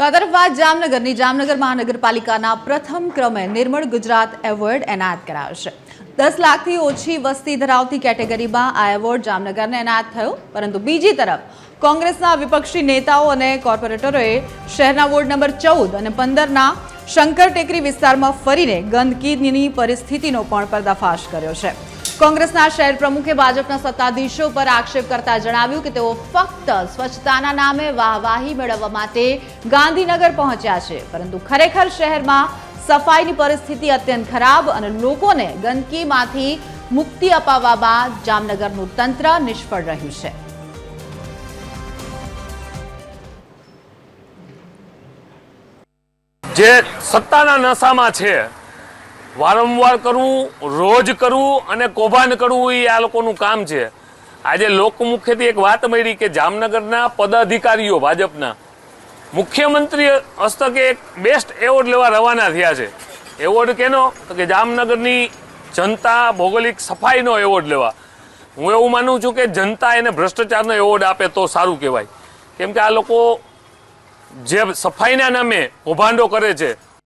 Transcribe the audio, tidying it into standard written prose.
તો આ તરફ વાત જામનગરની જામનગર મહાનગરપાલિકાના પ્રથમ ક્રમે નિર્મળ ગુજરાત એવોર્ડ એનાયત કરાયો છે। 10 લાખથી ઓછી વસ્તી ધરાવતી કેટેગરીમાં આ એવોર્ડ જામનગરને એનાયત થયો, પરંતુ બીજી તરફ કોંગ્રેસના વિપક્ષી નેતાઓ અને કોર્પોરેટરોએ શહેરના વોર્ડ નંબર 14 અને 15ના શંકર ટેકરી વિસ્તારમાં ફરીને ગંદકીની પરિસ્થિતિનો પણ પર્દાફાશ કર્યો છે। કોંગ્રેસના શહેર પ્રમુખે ભાજપના સત્તાધીશો પર આક્ષેપ કરતા જણાવ્યું કે તેઓ ફક્ત સ્વચ્છતાના નામે વાહવાહી મેળવવા માટે ગાંધીનગર પહોંચ્યા છે, પરંતુ ખરેખર શહેરમાં સફાઈની પરિસ્થિતિ અત્યંત ખરાબ અને લોકોને ગંદકીમાંથી મુક્તિ અપાવવામાં જામનગરનું તંત્ર નિષ્ફળ રહ્યું છે। જે સત્તાના નશામાં છે, વારંવાર કરવું, રોજ કરવું અને કૌભાંડ કરવું એ આ લોકોનું કામ છે। આજે લોકમુખેથી એક વાત મળી કે જામનગરના પદાધિકારીઓ ભાજપના મુખ્યમંત્રી હસ્તકે એક બેસ્ટ એવોર્ડ લેવા રવાના થયા છે। એવોર્ડ કેનો? તો કે જામનગરની જનતા ભૌગોલિક સફાઈનો એવોર્ડ લેવા। હું એવું માનું છું કે જનતા એને ભ્રષ્ટાચારનો એવોર્ડ આપે તો સારું કહેવાય, કેમ કે આ લોકો જે સફાઈના નામે કૌભાંડો કરે છે